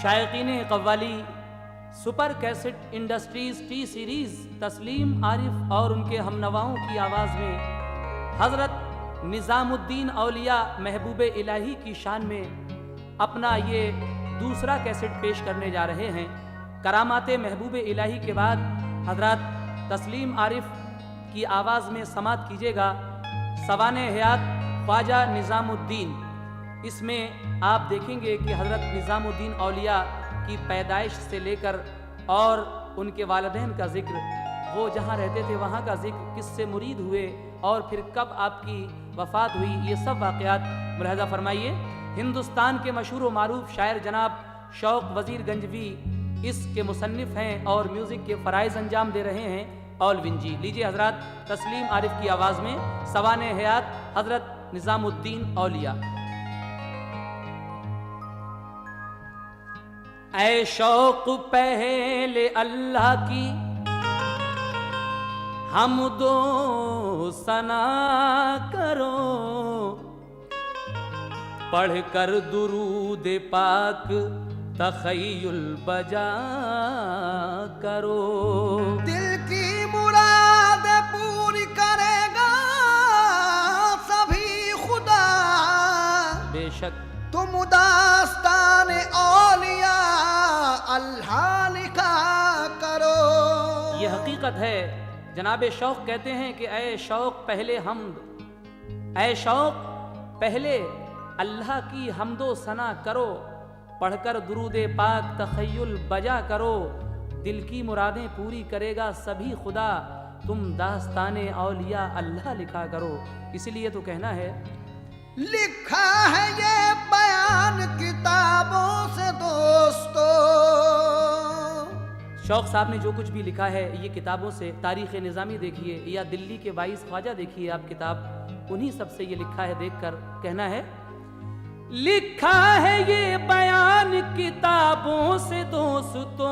शायकीन qawwali super cassette industries T series Taslim Arif और उनके हमनवाओं की आवाज़ में हज़रत निज़ामुद्दीन औलिया महबूब इलाही की शान में अपना ये दूसरा कैसेट पेश करने जा रहे हैं। करामाते महबूब इलाही के बाद हज़रत तस्लीम आरिफ की आवाज़ में समात कीजिएगा सवाने हयात ख्वाजा निज़ामुद्दीन। इसमें आप देखेंगे कि हज़रत निज़ामुद्दीन औलिया की पैदाइश से लेकर और उनके वालिदैन का जिक्र, वो जहाँ रहते थे वहाँ का जिक्र, किससे मुरीद हुए और फिर कब आपकी वफ़ात हुई, ये सब वाक़यात मुलाहज़ा फरमाइए। हिंदुस्तान के मशहूर व मारूफ शायर जनाब शौक़ वज़ीर गंजवी इसके मुसन्निफ़ हैं और म्यूज़िक के फ़राइज़ अंजाम दे रहे हैं औलविन जी। लीजिए हज़रत तस्लीम आरिफ की आवाज़ में सवाने हयात हज़रत निज़ामुद्दीन औलिया। ऐ शौक़ पहले अल्लाह की हमदो सना करो, पढ़कर दुरूद पाक तख़य्युल बजा करो। दिल की मुराद पूरी करेगा सभी खुदा, बेशक तुम दास्तान औलिया अल्लाह लिखा करो। ये हकीकत है। जनाब शौक़ कहते हैं कि ऐ शौक़ पहले हमद, ऐ शौक़ पहले अल्लाह की हमदो सना करो, पढ़कर दुरूद पाक तख़य्युल बजा करो। दिल की मुरादें पूरी करेगा सभी खुदा, तुम दास्ताने औलिया अल्लाह लिखा करो। इसीलिए तो कहना है लिखा है ये बयान किताबों से दोस्तों। शौक़ साहब ने जो कुछ भी लिखा है ये किताबों से, तारीख़ निज़ामी देखिए या दिल्ली के 22 ख्वाजा देखिए आप किताब, उन्हीं सब से ये लिखा है। देखकर कहना है लिखा है ये बयान किताबों से दोस्तों,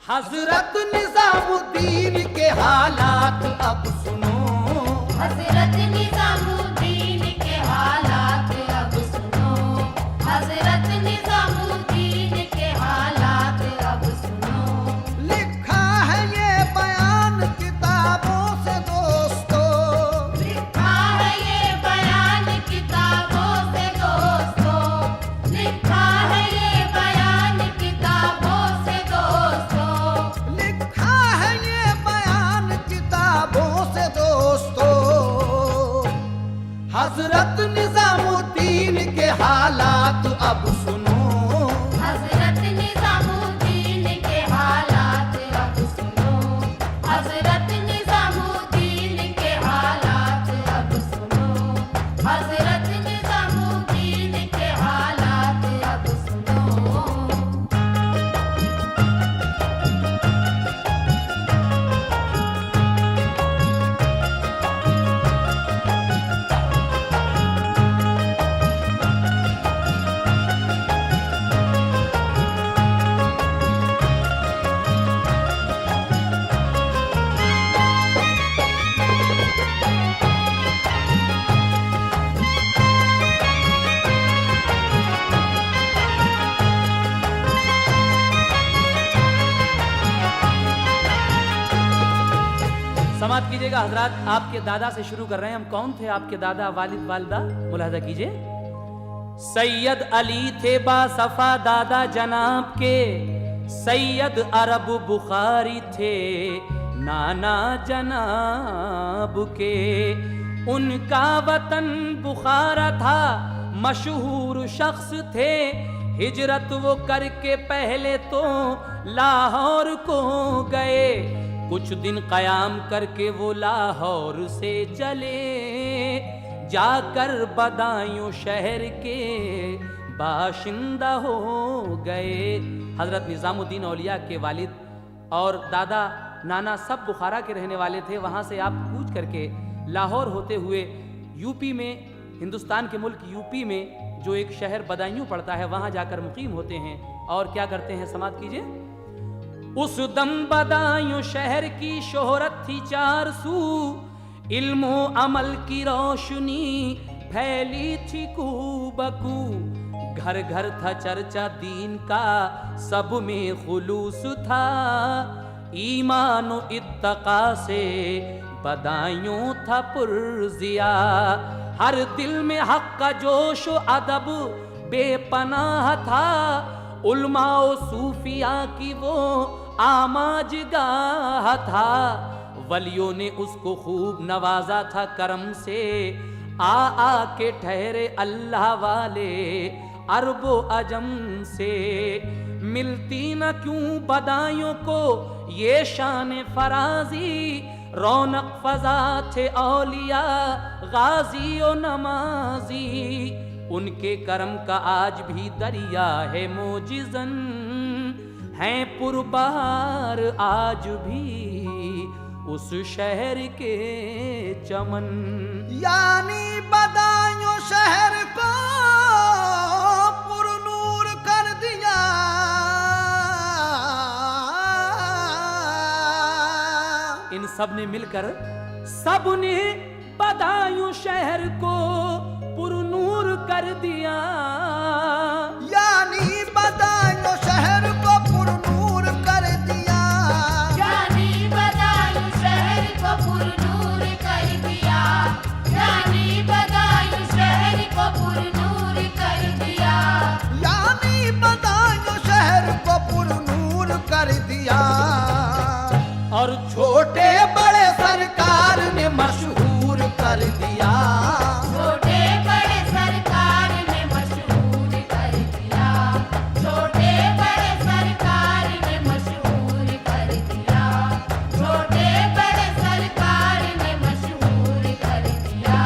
हज़रत निज़ामुद्दीन के हालात अब सुनो। हज़रत निज़ामुद्दीन के हालात अब सुनो, हज़रत निज़ामुद्दीन के हालात अब सुनो। लिखा है ये बयान किताबों से दोस्तों, लिखा है ये बयान किताबों से दोस्तों, लिखा है ये बयान किताबों से दोस्तों, लिखा है ये बयान किताबों से दोस्तों। हज़रत निज़ामुद्दीन के हालात अब सुनो। हज़रत निज़ामुद्दीन के हालात अब सुनो, हज़रत निज़ामुद्दीन के हालात अब सुनो, हज़रत निज़ामुद्दीन के हालात अब सुनो। समात कीजिएगा हजरात। आपके दादा से शुरू कर रहे हैं हम। कौन थे आपके दादा, वालिद वालिदा, मुलाहजा कीजिए। सैयद अली थे बासफा दादा जनाब के, सैयद अरब बुखारी थे नाना जनाब के। उनका वतन बुखारा था, मशहूर शख्स थे, हिजरत वो करके पहले तो लाहौर को गए। कुछ दिन कयाम करके वो लाहौर से चले, जाकर बदायूं शहर के बाशिंदा हो गए। हज़रत निज़ामुद्दीन औलिया के वालिद और दादा नाना सब बुखारा के रहने वाले थे। वहाँ से आप कूच करके लाहौर होते हुए यूपी में, हिंदुस्तान के मुल्क यूपी में जो एक शहर बदायूं पड़ता है, वहाँ जाकर मुकीम होते हैं। और क्या करते हैं, समात कीजिए। उस दम बदायूं शहर की शोहरत थी चार सू, इल्मो अमल की रोशनी फैली थी कूबकू। घर घर था चर्चा दीन का, सब में खुलूस था, ईमान व इत्तका से बदायूं था पुरजिया। हर दिल में हक का जोश व अदब बेपनाह था, उल्मा व सूफिया की वो आमाजगाह था। वलियों ने उसको खूब नवाजा था करम से, आ के ठहरे अल्लाह वाले अरबो अजम से। मिलती न क्यों बदायूं को ये शान फराजी, रौनक फजा थे औलिया गाजी और नमाजी। उनके करम का आज भी दरिया है मोजिज़न, हैं पुरबहार आज भी उस शहर के चमन। यानी बदायूं शहर को पुरनूर कर दिया, इन सब ने मिलकर, सबने बदायूं शहर को पुरनूर कर दिया। यानी बदायूं शहर को पुरनूर कर दिया, यानी बदायूं शहर को पुरनूर कर दिया, यानी बदायूं शहर को पुरनूर कर दिया, यानी बदायूं शहर को पुरनूर कर दिया। और छोटे बड़े सरकार ने मशहूर कर दिया, छोटे बड़े सरकार ने मशहूर कर दिया, छोटे बड़े सरकार ने मशहूर कर दिया, छोटे बड़े सरकार ने मशहूर कर दिया।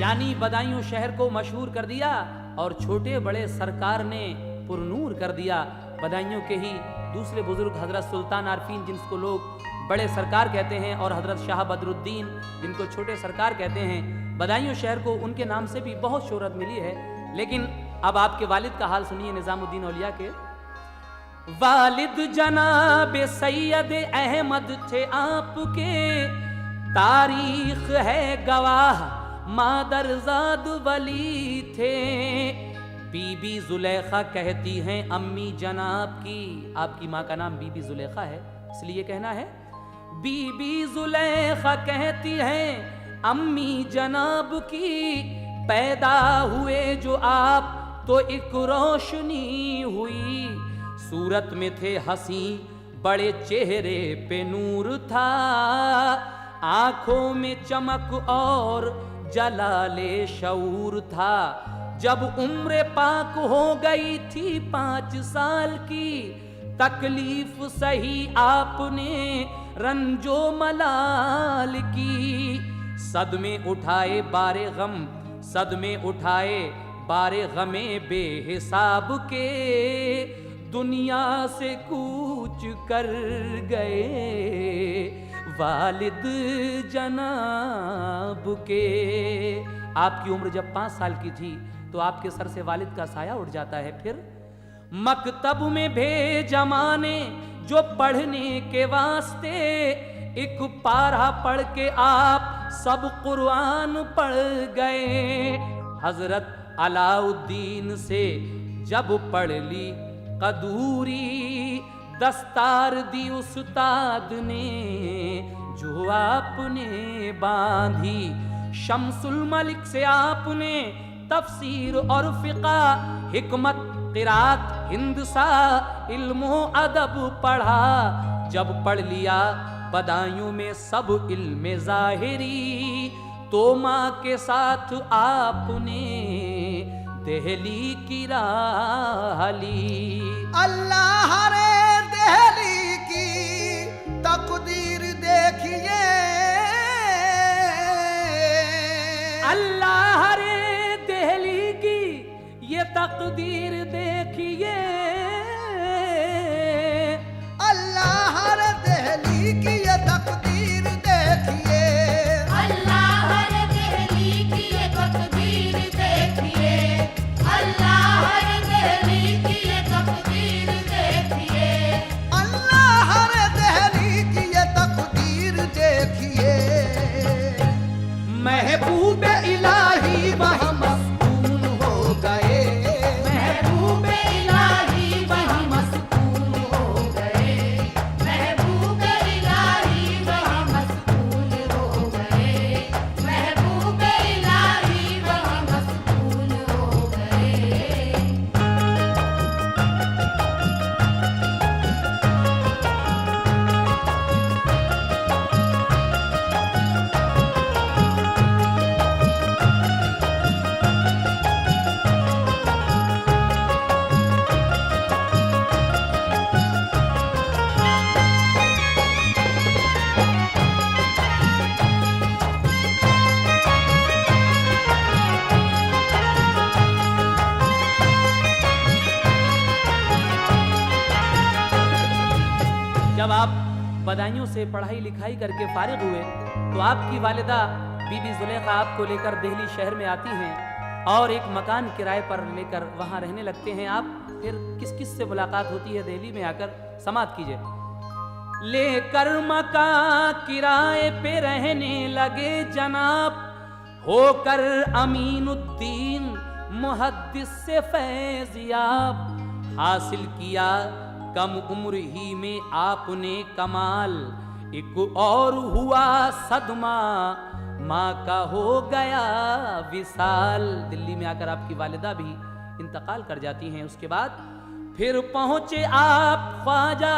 यानी बदायूं शहर को मशहूर कर दिया और छोटे बड़े सरकार ने पुरनूर कर दिया। बदायूं के ही दूसरे बुजुर्ग हजरत सुल्तान आरफीन, जिनको लोग बड़े सरकार कहते हैं, और हजरत शाह बदरुद्दीन, जिनको छोटे सरकार कहते हैं, बदायूं शहर को उनके नाम से भी बहुत शोहरत मिली है। लेकिन अब आपके वालिद का हाल सुनिए, निजामुद्दीन औलिया के। वालिद जनाब सैयद अहमद थे आपके, तारीख है गवाह मादरजाद वली थे। बीबी जुलेखा कहती हैं अम्मी जनाब की, आपकी माँ का नाम बीबी जुलेखा है इसलिए कहना है, बीबी जुलेखा कहती हैं अम्मी जनाब की, पैदा हुए जो आप तो एक रोशनी हुई। सूरत में थे हंसी, बड़े चेहरे पे नूर था, आंखों में चमक और जलाले शऊर था। जब उम्र पाक हो गई थी 5 साल की, तकलीफ सही आपने रंजो मलाल की। सदमे उठाए बारे गम, सदमे उठाए बारे गमे बेहिसाब के, दुनिया से कूच कर गए वालिद जनाब के। आपकी उम्र जब 5 साल की थी तो आपके सर से वालिद का साया उठ जाता है। फिर मकतब में भेजा माँ ने जो पढ़ने के वास्ते, एक पारा पढ़ के आप सब कुरान पढ़ गए। हजरत अलाउद्दीन से जब पढ़ ली कदूरी, दस्तार दी उस्ताद ने जो आपने बांधी। शम्सुल मलिक से आपने तफसीर और फिका, हिकमत, क़िरात, हिंदसा, इल्मो अदब पढ़ा। जब पढ़ लिया बदायूं में सब इल्म ज़ाहिरी, तो माँ के साथ आपने दहली की राह ली। अल्लाह रे दहली की तकदीर देखिए, अल्लाह रे दहली की ये तकदीर देखिए, अल्लाह रे दहली बदायूं से पढ़ाई लिखाई करके फारिग हुए तो आपकी वालिदा बीबी जुलेखा आपको लेकर दिल्ली शहर में आती हैं और एक मकान किराए पर लेकर वहां रहने लगते हैं आप। फिर किस किस से मुलाकात होती है दिल्ली में आकर, समाप्त कीजिए। लेकर मकान किराए पे रहने लगे जनाब, होकर अमीनुद्दीन मुहद्दिस से फैज़याब, हासिल किया कम उम्र ही में आपने कमाल, एक और हुआ सदमा माँ का हो गया विसाल। दिल्ली में आकर आपकी वालिदा भी इंतकाल कर जाती हैं। उसके बाद फिर पहुंचे आप ख्वाजा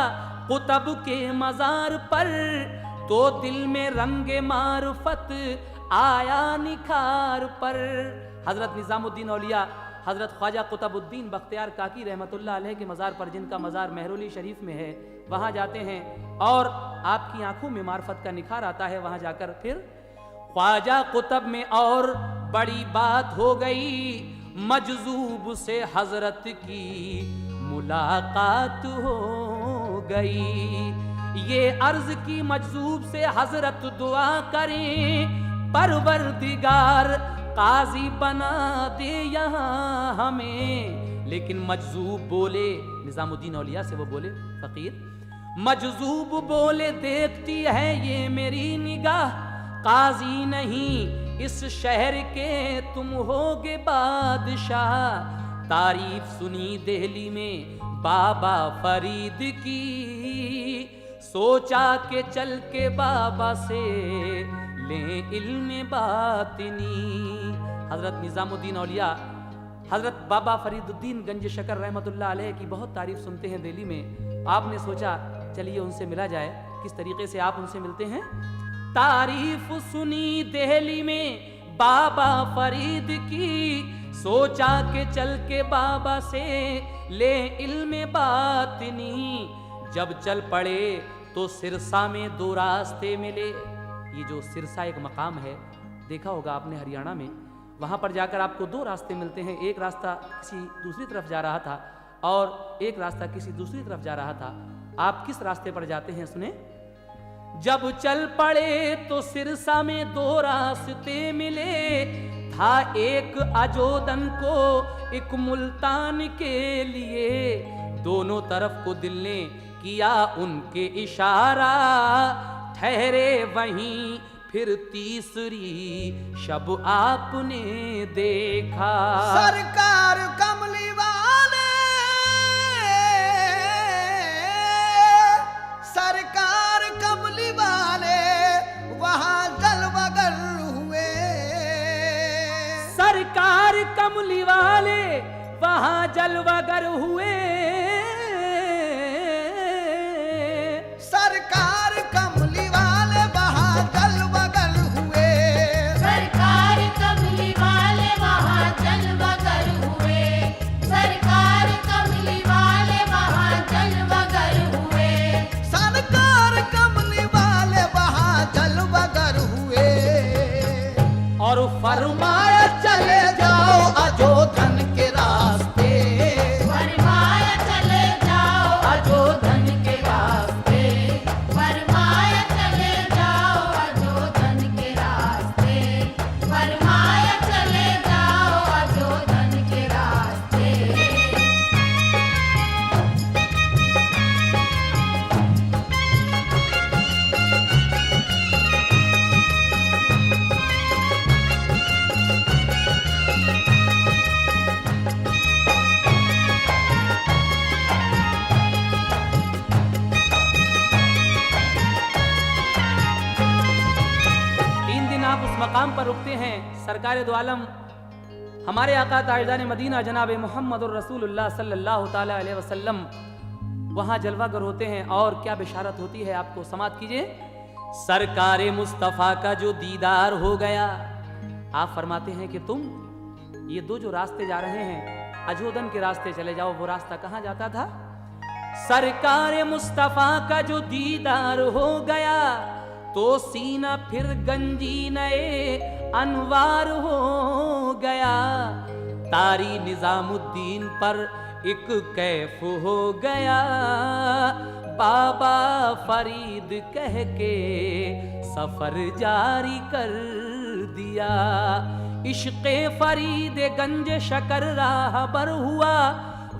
कुतब के मजार पर, तो दिल में रंगे मारुफत आया निखार पर। हजरत निजामुद्दीन औलिया हजरत ख्वाजा कुतुबुद्दीन बख्तियार काकी रहमतुल्लाह अलैह के मज़ार पर, जिनका मज़ार मेहरुली शरीफ में है, वहाँ जाते हैं और आपकी आंखों में मार्फत का निखार आता है। वहाँ जाकर फिर ख्वाजा कुतुब में और बड़ी बात हो गई, मजजूब से हजरत की मुलाकात हो गई। ये अर्ज की मजजूब से हजरत दुआ करें, परवरदिगार काजी बना दे यहाँ हमें। लेकिन मजजूब बोले, निजामुद्दीन औलिया से वो बोले फकीर, मजजूब बोले देखती है ये मेरी निगाह, काजी नहीं इस शहर के तुम होगे बादशाह। तारीफ सुनी दिल्ली में बाबा फरीद की, सोचा के चल के बाबा से ले इल्म बातिनी। हजरत निजामुद्दीन औलिया हजरत बाबा फरीदुद्दीन गंज शकर रहमतुल्लाह अलैह की बहुत तारीफ सुनते हैं दिल्ली में। आपने सोचा चलिए उनसे मिला जाए। किस तरीके से आप उनसे मिलते हैं? तारीफ सुनी दिल्ली में बाबा फरीद की, सोचा के चल के बाबा से ले इल्म बातिनी। जब चल पड़े तो सिरसा में दो रास्ते मिले। ये जो सिरसा एक मकाम है, देखा होगा आपने हरियाणा में, वहां पर जाकर आपको दो रास्ते मिलते हैं। एक रास्ता किसी दूसरी तरफ जा रहा था और एक रास्ता किसी दूसरी तरफ जा रहा था। आप किस रास्ते पर जाते हैं सुने। जब चल पड़े तो सिरसा में दो रास्ते मिले, था एक अजोदन को एक मुल्तान के लिए। दोनों तरफ को दिल ने किया उनके इशारा, ठहरे वहीं फिर तीसरी शब आपने देखा। सरकार कमली वाले, सरकार कमली वाले वहां जलवगर हुए। सरकार कमली वाले वहां जलवगर हुए। सरकार कमली वाले वहां जलवगर हुए। सरकार कमली वाले वहाँ जलवगर हुए। सरकार कमली वाले वहाँ जलवगर हुए। सरकार कमली वाले वहां जलवगर हुए। और फरमाया चले जाओ अजोधन के रास्ते, फरमाया चले जाओ अजोधन के रास्ते। फरमाया चले जाओ अजोधन के रास्ते। फरमाया चले जाओ अजोधन के रास्ते। आप उस मकाम पर रुकते हैं। सरकार दो आलम हमारे आका ताजदार मदीना जनाब मोहम्मद रसूलुल्लाह सल्लल्लाहु ताला अलैहि वसल्लम वहां जलवागर होते हैं। और क्या बिशारत होती है आपको, समात कीजिए। सरकार मुस्तफ़ा का जो दीदार हो गया, आप फरमाते हैं कि तुम ये दो जो रास्ते जा रहे हैं, अजोदन के रास्ते चले जाओ। वो रास्ता कहाँ जाता था? सरकार मुस्तफ़ा का जो दीदार हो गया, तो सीना फिर गंजी नए अनवार हो गया। तारी निजामुद्दीन पर एक कैफ हो गया, बाबा फरीद कह के सफर जारी कर दिया। इश्क़े फरीद गंज शकर राहबर हुआ,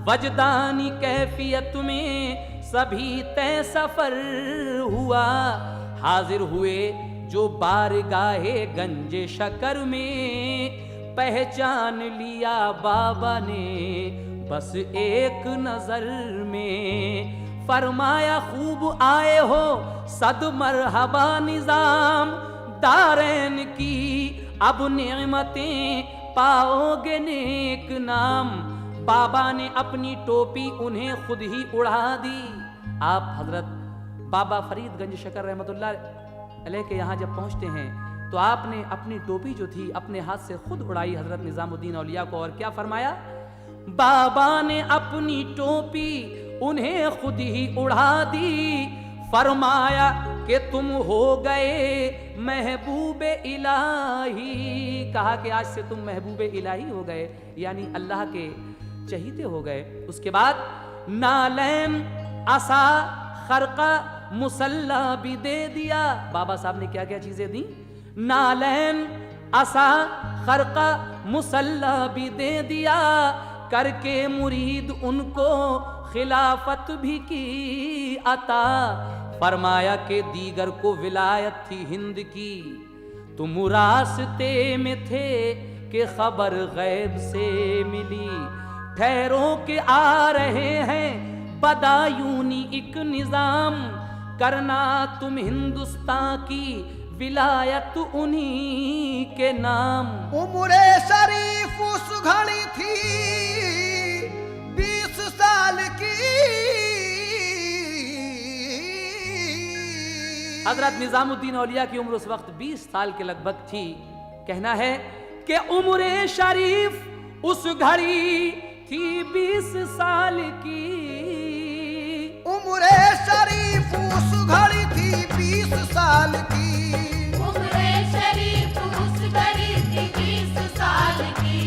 वजदानी कैफियत में सभी तय सफर हुआ। हाजिर हुए जो बारगाहे गंज शकर में, पहचान लिया बाबा ने बस एक नजर में। फरमाया खूब आए हो सद मरहबा निजाम, दारैन की अब नेमतें पाओगे नेक नाम। बाबा ने अपनी टोपी उन्हें खुद ही उड़ा दी। आप हजरत बाबा फरीद गंज शकर रहमतुल्लाह अलैह के यहाँ जब पहुँचते हैं तो आपने अपनी टोपी जो थी अपने हाथ से खुद उड़ाई हजरत निजामुद्दीन औलिया को, और क्या फरमाया? बाबा ने अपनी टोपी उन्हें खुद ही उड़ा दी। फरमाया कि तुम हो गए महबूबे इलाही। कहा कि आज से तुम महबूबे इलाही हो गए, यानी अल्लाह के चहीते हो गए। उसके बाद नालैन असा खरका मुसल्ला भी दे दिया। बाबा साहब ने क्या क्या चीजें दी? नालैन असा खरका मुसल्ला भी दे दिया, करके मुरीद उनको खिलाफत भी की अता। फरमाया के दीगर को विलायत थी हिंद की, तुम रास्ते में थे कि खबर गैब से मिली। ठहरो के आ रहे हैं बदायूनी एक निजाम, करना तुम हिंदुस्तान की विलायत उन्हीं के नाम। उम्रे शरीफ उस घड़ी थी 20 साल की। हजरत निजामुद्दीन औलिया की उम्र उस वक्त 20 साल के लगभग थी। कहना है कि उम्रे शरीफ उस घड़ी थी 20 साल की। उम्रे शरीफ उस घड़ी थी 20 साल की। उम्रे शरीफ उस घड़ी थी 20 साल की।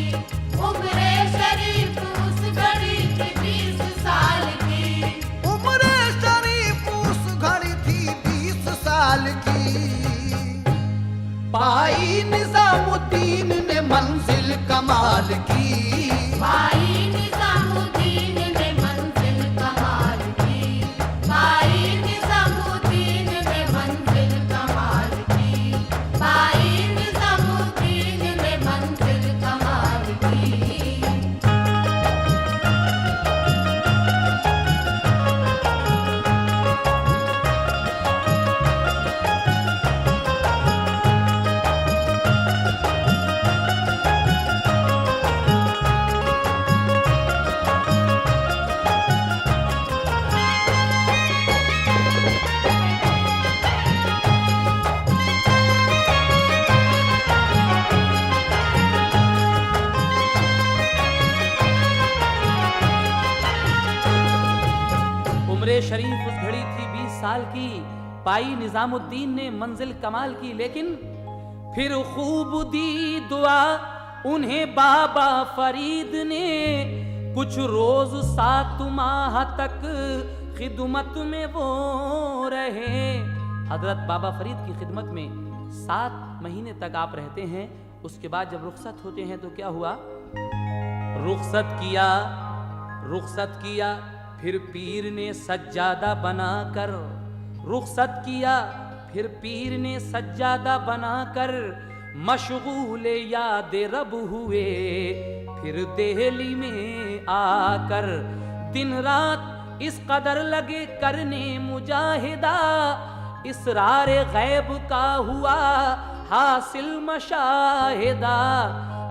उम्रे शरीफ उस घड़ी थी 20 साल की। उम्रे शरीफ उस घड़ी थी 20 साल की। पाई निजामुद्दीन ने मंजिल कमाल की। पाई निजामुद्दीन ने मंजिल कमाल की। पाई निजामुद्दीन ने मंजिल कमाल की। पाई निजामुद्दीन ने मंजिल कमाल की। उम्रे शरीफ उस घड़ी थी 20 साल की। पाई निजामुद्दीन ने मंजिल कमाल की, लेकिन फिर खूब दी दुआ उन्हें बाबा फरीद ने। कुछ रोज 7 माह तक खिदमत में वो रहे। हजरत बाबा फरीद की खिदमत में 7 महीने तक आप रहते हैं। उसके बाद जब रुखसत होते हैं तो क्या हुआ? रुखसत किया फिर पीर ने सज्जादा बनाकर। रुखसत किया फिर पीर ने सज्जादा बनाकर। मशगूल याद रब हुए फिर दिल्ली में आकर। दिन रात इस कदर लगे करने मुजाहिदा। इसरार गैब का हुआ हासिल मशाहिदा।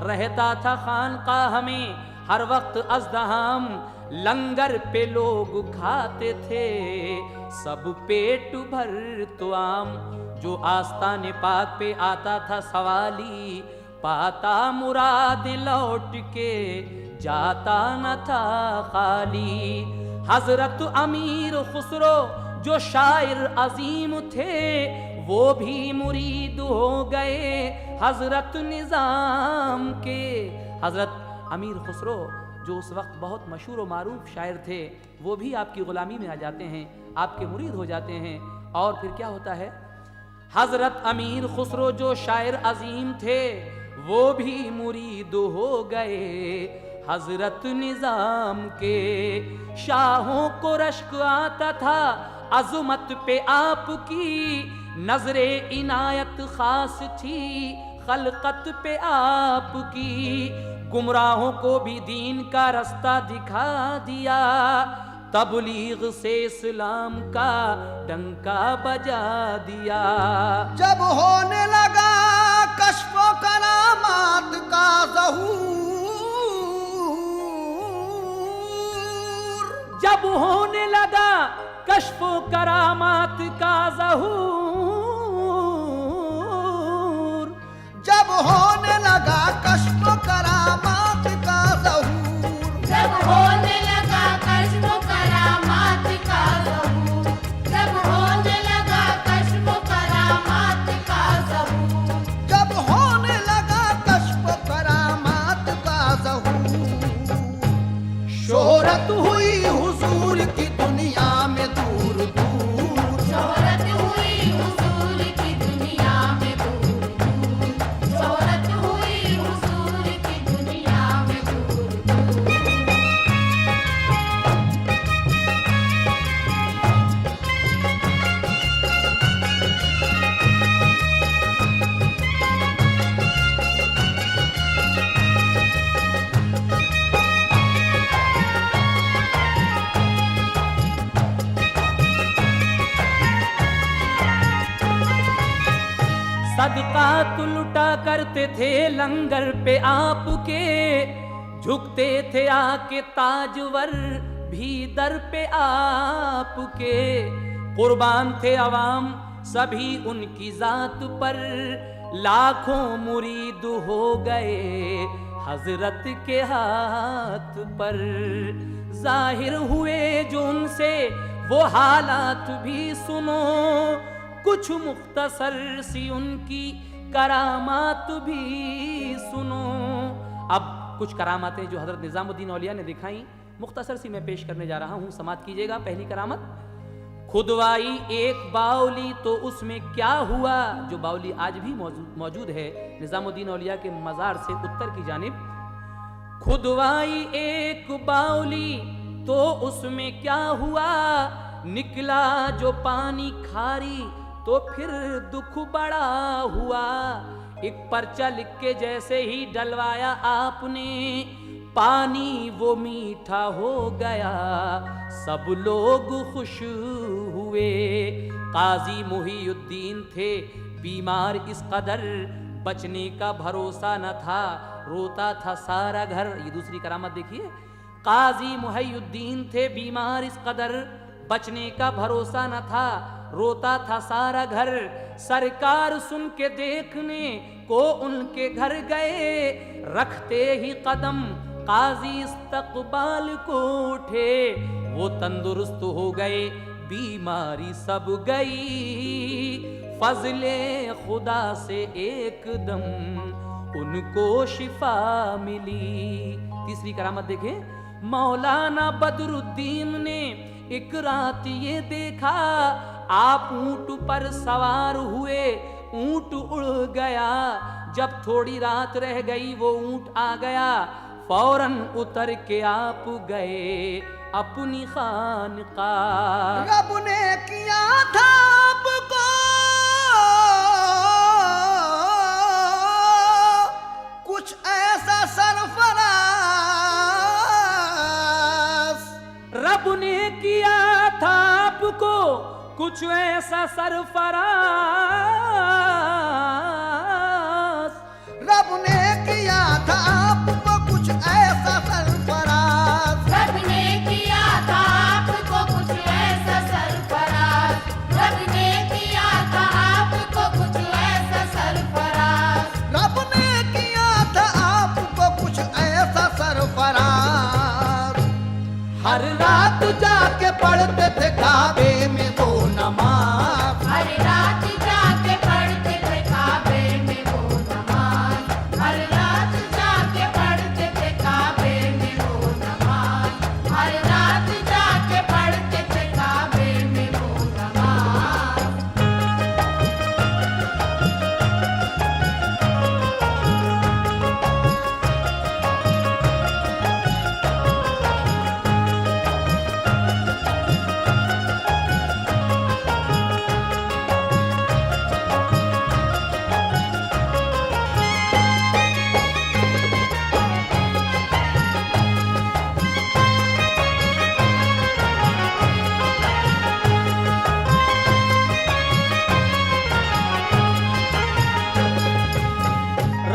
रहता था खानकाह में हर वक्त अज़दहाम। लंगर पे लोग खाते थे सब पेट भर तो आम। जो आस्ताने पाक पे आता था सवाली, पाता मुराद लौट के जाता न था खाली। हजरत अमीर खुसरो जो शायर अजीम थे, वो भी मुरीद हो गए हजरत निजाम के। हजरत अमीर खुसरो जो उस वक्त बहुत मशहूर व मारूफ शायर थे, वो भी आपकी गुलामी में आ जाते हैं, आपके मुरीद हो जाते हैं। और फिर क्या होता है, हजरत अमीर खुसरो जो शायर अजीम थे, वो भी मुरीद हो गए। हजरत निजाम के शाहों को रश्क आता था अजमत पे आपकी, नजरे इनायत खास थी खलकत पे आपकी। गुमराहों को भी दीन का रास्ता दिखा दिया, तबलीग से इस्लाम का डंका बजा दिया। जब होने लगा कश्फ करामात का ज़हूर, जब होने लगा कश्फ करामात का ज़हूर, जब होने लगा कश्फ करामात का ज़हूर, जब होने लगा कश्फ करामात का ज़हूर, जब होने लगा कश्फ करामात का ज़हूर, जब होने लगा कश्फ करामात का ज़हूर, शोहरत हुई हुजूर की दुनिया में दूर दूर, शोहरत हुई हुजूर की दुनिया में दूर दूर, शोहरत हुई हुजूर की दुनिया में दूर दूर। सदका तो लुटा करते थे लंगर पे आपके, झुकते थे आके ताजवर भी दर पे आपके। कुर्बान थे अवाम सभी उनकी जात पर, लाखों मुरीद हो गए हजरत के हाथ पर। जाहिर हुए जो उनसे वो हालात भी सुनो, कुछ मुख्तसर सी उनकी करामात भी सुनो। अब कुछ करामातें जो हजरत निजामुद्दीन औलिया ने दिखाई, मुख्तसर सी मैं पेश करने जा रहा हूं, समात कीजिएगा। पहली करामत, खुदवाई एक बावली तो उसमें क्या हुआ, जो बावली आज भी मौजूद है निजामुद्दीन औलिया के मज़ार से उत्तर की जानिब। खुदवाई एक बावली तो उसमें क्या हुआ, निकला जो पानी खारी तो फिर दुख बड़ा हुआ। एक पर्चा लिख के जैसे ही डलवाया आपने, पानी वो मीठा हो गया, सब लोग खुश हुए। काजी मुहीउद्दीन थे बीमार इस कदर, बचने का भरोसा न था, रोता था सारा घर। ये दूसरी करामत देखिए, काजी मुहीउद्दीन थे बीमार इस कदर, बचने का भरोसा न था, रोता था सारा घर। सरकार सुन के देखने को उनके घर गए, रखते ही कदम काजी इस्तकबाल को उठे। वो तंदुरुस्त हो गए, बीमारी सब गई, फजले खुदा से एकदम उनको शिफा मिली। तीसरी करामत देखें, मौलाना बदरुद्दीन ने एक रात ये देखा, आप ऊंट पर सवार हुए, ऊंट उड़ गया। जब थोड़ी रात रह गई वो ऊंट आ गया, फौरन उतर के आप गए अपनी खानकाह। रब ने किया था आपको कुछ ऐसा सरफराज, रब ने किया था आपको कुछ ऐसा सरफराज, रब ने किया था आपको कुछ ऐसा सरफराज, रब ने किया था आपको कुछ ऐसा सरफराज, रब ने किया था आपको कुछ ऐसा सरफराज, रब ने किया था आपको कुछ ऐसा सरफराज। हर रात जाके पढ़ते थे काबे में वो नमाज, हर रात जाके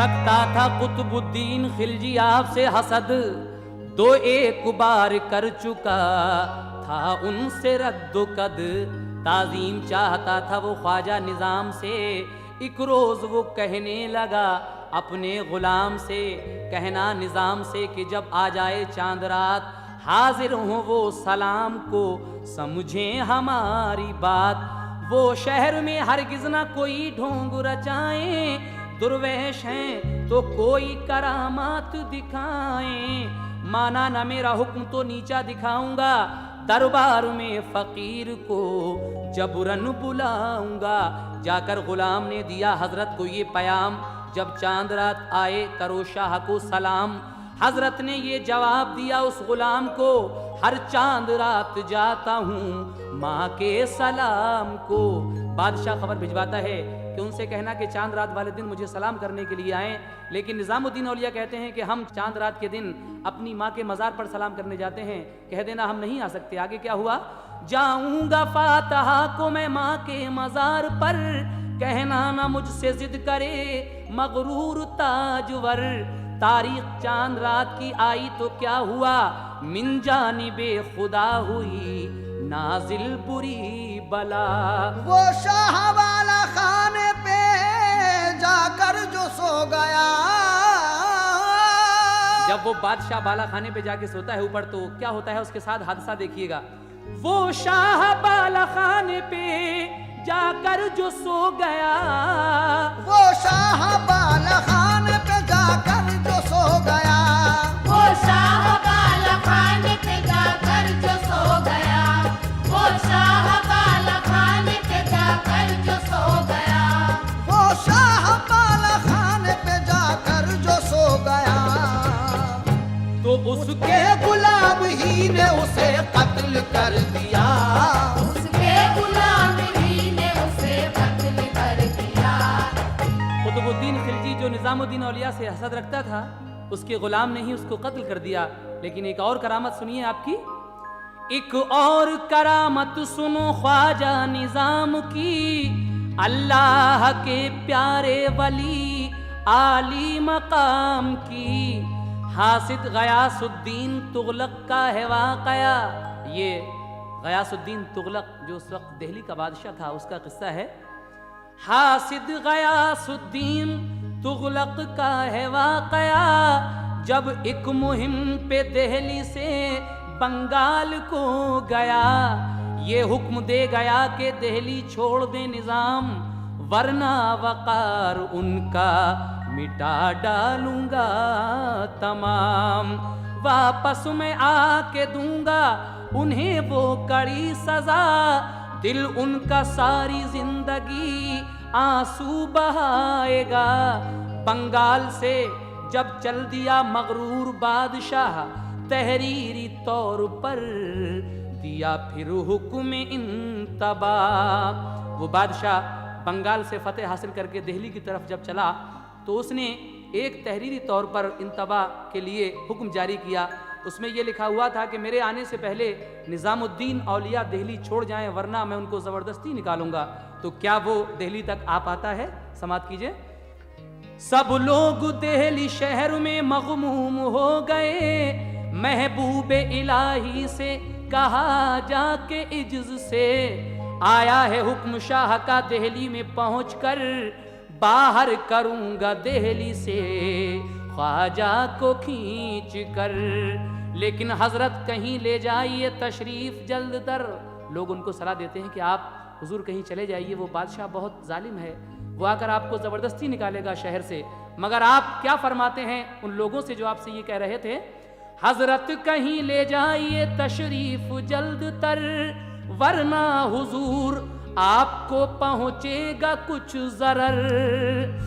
रखता था कुतुबुद्दीन खिलजी आपसे हसद, 2 एक बार कर चुका था उनसे रद्दो कद। ताजीम चाहता था वो ख्वाजा निजाम से, एक रोज वो कहने लगा अपने गुलाम से, कहना निजाम से कि जब आ जाए चांद रात हाजिर हो वो सलाम को, समझें हमारी बात। वो शहर में हरगिज ना कोई ढोंग रचाएं, दुर्वेश हैं तो कोई करामात दिखाएं। माना ना मेरा हुक्म तो नीचा दिखाऊंगा, दरबार में फकीर को जबरन बुलाऊंगा। जाकर गुलाम ने दिया हजरत को ये पैगाम, जब चांद रात आए करो शाह को सलाम। हजरत ने ये जवाब दिया उस गुलाम को, हर चांद रात जाता हूँ माँ के सलाम को। बादशाह खबर भिजवाता है कि उनसे कहना कि चांद रात वाले दिन मुझे सलाम करने के लिए आएं। लेकिन निजामुद्दीन औलिया कहते हैं कि हम चांद रात के दिन अपनी माँ के मज़ार पर सलाम करने जाते हैं, कह देना हम नहीं आ सकते। आगे क्या हुआ, जाऊंगा फातहा को मैं माँ के मज़ार पर, कहना ना मुझसे जिद करे मगरूर ताजवर। तारीख चांद रात की आई तो क्या हुआ, मिन जानिबे खुदा हुई नाजिल बुरी बला। वो शाह वाला खाने पे जाकर जो सो गया, जब वो बादशाह बाला खाने पे जाके सोता है ऊपर, तो क्या होता है उसके साथ हादसा देखिएगा। वो शाह बाला खाने पे जाकर जो सो गया, वो शाह बाला खाने पे जाकर जो सो गया, वो शाह बाला खाने पे जाकर जो सो गया, वो शाह बाला खाने पे जाकर जो सो गया, वो शाह बाला खाने पे जाकर जो सो गया। तो उसके गुलाम ही ने उसे कत्ल कर दिया, उसके गुलाम ही ने उसे कत्ल कर दिया। कुतुबुद्दीन खिलजी जो निजामुद्दीन औलिया से हसद रखता था, उसके गुलाम ने ही उसको कत्ल कर दिया। लेकिन एक और करामत सुनिए आपकी, एक और करामत सुनो ख्वाजा निजाम की, अल्लाह के प्यारे वली आली मकाम की। हासिद गयासुद्दीन तुगलक का है वाकया, ये गयासुद्दीन तुगलक जो उस वक्त दिल्ली का बादशाह था उसका किस्सा है। हासिद गयासुद्दीन तुगलक का है वाकया, जब एक मुहिम पे दिल्ली से बंगाल को गया, ये हुक्म दे गया कि दिल्ली छोड़ दे निजाम, वरना वकार उनका मिटा डालूंगा तमाम। वापस मैं आके दूंगा उन्हें वो कड़ी सजा, दिल उनका सारी जिंदगी आंसू बहाएगा। बंगाल से जब चल दिया मगरूर बादशाह, तहरीरी तौर पर दिया फिर हुक्म इंतबा। वो बादशाह बंगाल से फतेह हासिल करके दिल्ली की तरफ जब चला, तो उसने एक तहरीरी तौर पर इंतबा के लिए हुक्म जारी किया। उसमें यह लिखा हुआ था कि मेरे आने से पहले निजामुद्दीन औलिया दिल्ली छोड़ जाएं, वरना मैं उनको ज़बरदस्ती निकालूंगा। तो क्या वो दिल्ली तक आ पाता है? समाप्त कीजिए। सब लोग दिल्ली शहर में मगमूम हो गए, महबूब इलाही से कहा जाके इज्ज़ से, आया है हुक्म शाह का दिल्ली में पहुंचकर, बाहर करूंगा दिल्ली से ख्वाजा को खींच कर। लेकिन हजरत कहीं ले जाइए तशरीफ जल्द तर। लोग उनको सलाह देते हैं कि आप हुजूर कहीं चले जाइए, वो बादशाह बहुत जालिम है, वो आकर आपको ज़बरदस्ती निकालेगा शहर से। मगर आप क्या फरमाते हैं उन लोगों से जो आपसे ये कह रहे थे, हजरत कहीं ले जाइए तशरीफ जल्द तर, वरना हुजूर आपको पहुंचेगा कुछ जरर।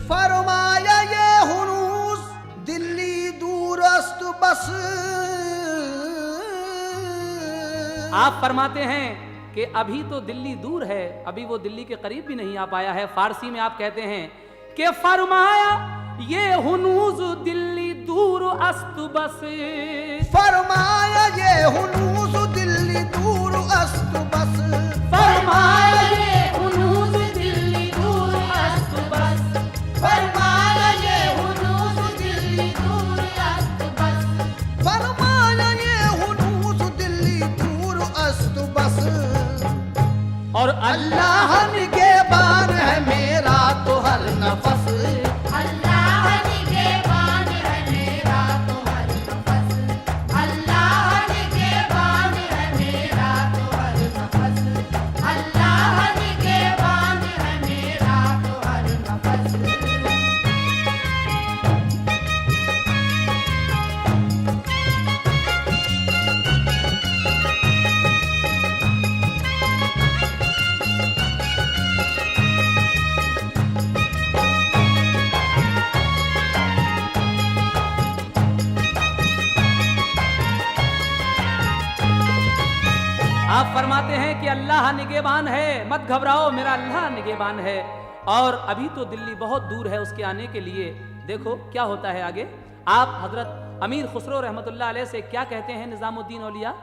फरमाया ये हुनूस दिल्ली दूरस्त बस, आप फरमाते हैं कि अभी तो दिल्ली दूर है, अभी वो दिल्ली के करीब भी नहीं आ पाया है। फारसी में आप कहते हैं कि फरमाया ये हुनूस दिल्ली दूर अस्त बस, फरमाया ये हुनूस दिल्ली दूर अस्त बस, फरमाया ये हुनूस दिल्ली दूर अस्त बस, फरमाया ये हुनूस आप फरमाते हैं कि अल्लाह निगहबान है, मत घबराओ, मेरा अल्लाह निगहबान है। और अभी तो दिल्ली बहुत दूर है उसके आने के लिए। देखो क्या होता है आगे। आप हजरत अमीर खुसरो रहमतुल्लाह अलैह से क्या कहते हैं निजामुद्दीन औलिया।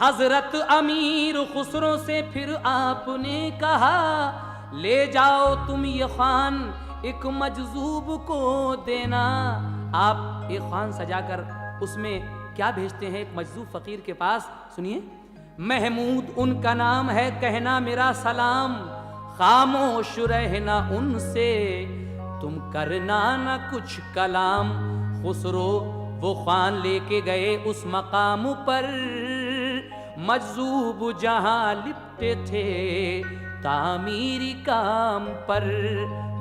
हजरत अमीर खुसरो से फिर आपने कहा, ले जाओ तुम ये खान एक मजजूब को देना। आप एक खान सजाकर उसमें क्या भेजते हैं एक मजजूब फकीर के पास, सुनिए। महमूद उनका नाम है, कहना मेरा सलाम, खामोश रहना उनसे, तुम करना ना कुछ कलाम। खुसरो वो खान लेके गए उस मकाम पर, मजजूब जहां लिपटे थे तामीरी काम पर।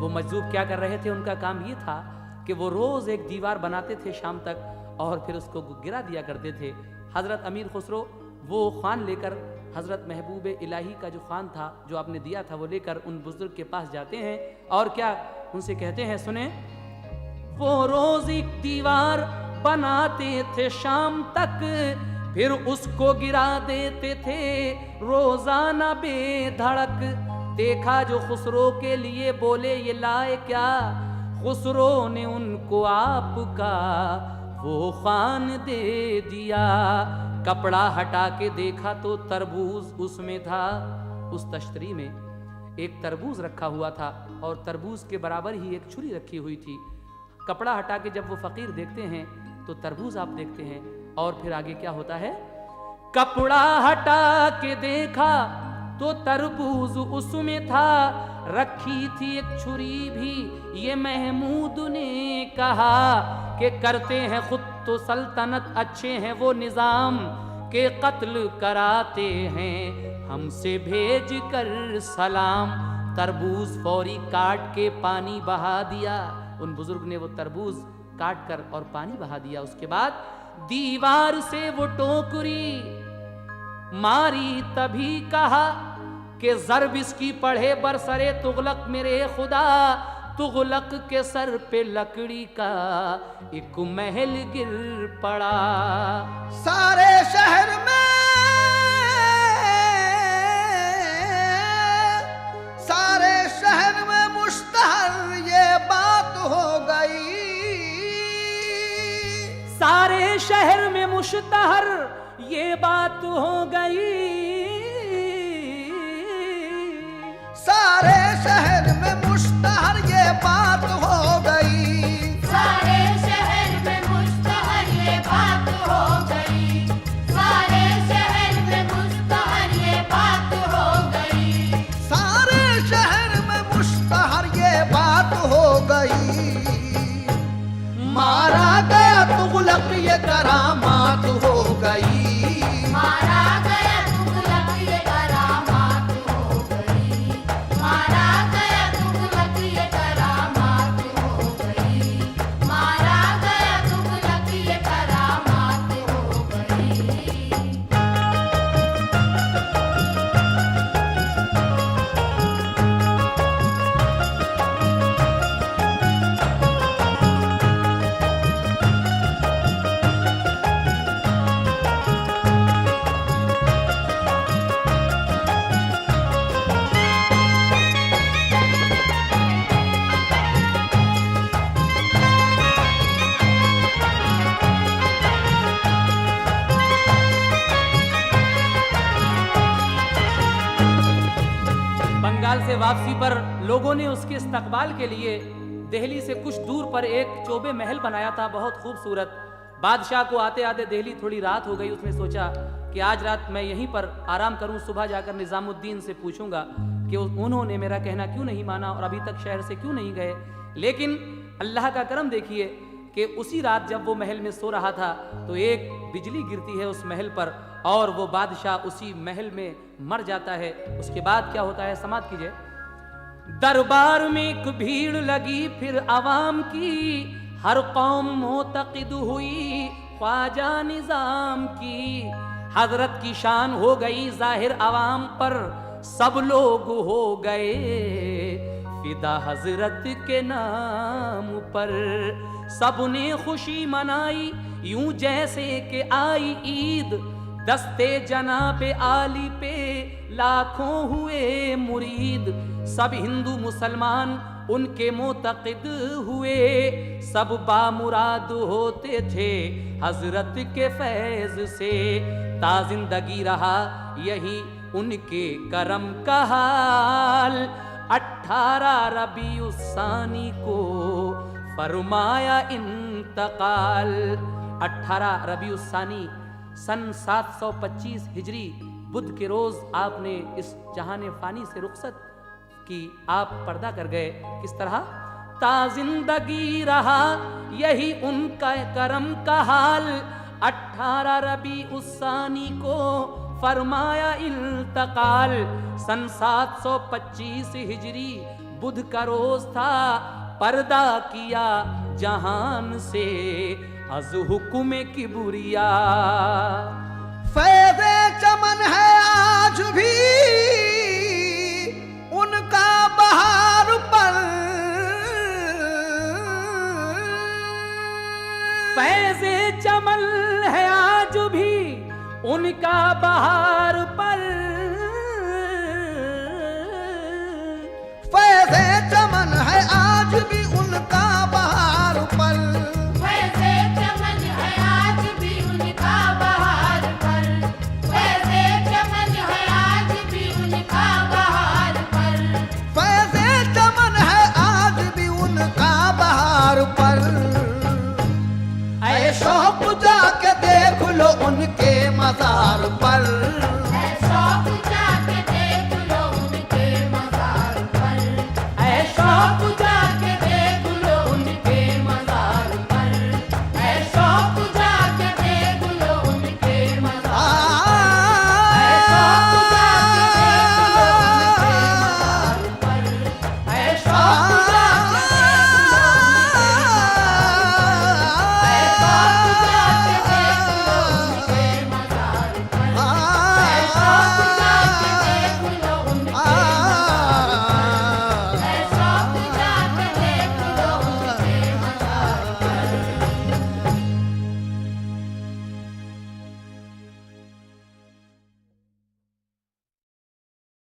वो मजजूब क्या कर रहे थे, उनका काम ये था कि वो रोज एक दीवार बनाते थे शाम तक और फिर उसको गिरा दिया करते थे। हजरत अमीर खुसरो वो खान लेकर, हजरत महबूब इलाही का जो खान था जो आपने दिया था, वो लेकर उन बुजुर्ग के पास जाते हैं और क्या उनसे कहते हैं, सुने। वो रोज एक दीवार बनाते थे शाम तक, फिर उसको गिरा देते थे रोजाना बेधड़क। देखा जो खुसरो के लिए, बोले ये लाए क्या, खुसरो ने उनको आपका वो खान दे दिया। कपड़ा हटा के देखा तो तरबूज उसमें था। उस तश्तरी में एक तरबूज रखा हुआ था और तरबूज के बराबर ही एक छुरी रखी हुई थी। कपड़ा हटा के जब वो फकीर देखते हैं तो तरबूज आप देखते हैं और फिर आगे क्या होता है। कपड़ा हटा के देखा तो तरबूज उसमें था, रखी थी एक छुरी भी। ये महमूद ने कहा कि करते हैं खुद तो सल्तनत, अच्छे हैं वो निजाम के कत्ल कराते हैं हमसे भेज कर सलाम। तरबूज फौरी काट के पानी बहा दिया। उन बुजुर्ग ने वो तरबूज काट कर और पानी बहा दिया। उसके बाद दीवार से वो टोकरी मारी, तभी कहा कि ज़र्ब इसकी पढ़े बरसरे तुगलक मेरे खुदा। तुगलक के सर पे लकड़ी का एक महल गिर पड़ा। सारे शहर में, सारे शहर में मुश्तहर ये बात हो गई। सारे शहर में मुश्तहर ये बात हो गई। सारे शहर में मुश्तहर ये बात हो गई। सारे शहर में मुश्तहर ये बात हो गई। सारे शहर में मुश्तहर ये बात हो गई। सारे शहर में मुश्तहर ये बात हो गई। मारा गया तुगलक ये करामात हो गई। मारा गया तुगलक ये करामात हो गई। मारा गया तुगलक ये करामात हो गई। मारा गया तुगलक ये करामात हो गई। बंगाल से वापसी पर लोगों ने उसके इस्तकबाल के लिए दिल्ली से कुछ दूर पर एक चोबे महल बनाया था, बहुत खूबसूरत। बादशाह को आते आते दिल्ली थोड़ी रात हो गई। उसने सोचा कि आज रात मैं यहीं पर आराम करूं, सुबह जाकर निजामुद्दीन से पूछूंगा कि उन्होंने मेरा कहना क्यों नहीं माना और अभी तक शहर से क्यों नहीं गए। लेकिन अल्लाह का करम देखिए कि उसी रात जब वो महल में सो रहा था तो एक बिजली गिरती है उस महल पर और वो बादशाह उसी महल में मर जाता है। उसके बाद क्या होता है समाप्त कीजिए। दरबार में एक भीड़ लगी फिर अवाम की, हर कौम मोतक़िद हुई ख्वाजा निजाम की। हजरत की शान हो गई जाहिर अवाम पर, सब लोग हो गए फिदा हजरत के नाम पर। सबने खुशी मनाई यूं जैसे कि आई ईद, दस्ते जनाबे आली पे लाखों हुए मुरीद, सब हिंदू मुसलमान उनके मोतक़िद हुए, सब बामुराद होते थे हजरत के फैज से, ता जिंदगी रहा यही उनके करम का हाल। 18 रबीउस्सानी को फरमाया इंतकाल। 18 रबीउस्सानी सन 725 हिजरी बुध के रोज आपने इस जहाने फानी से रुखसत की, आप पर्दा कर गए। किस तरह? ता जिंदगी रहा यही उनका करम का हाल। 18 रबीउस्सानी को फरमाया इंतकाल। सन 725 हिजरी बुध का रोज था, पर्दा किया जहान से अज हुक्म किबरिया। फैज़े चमन है आज भी उनका बहार पर, फैज़े चमन है आज भी उनका बहार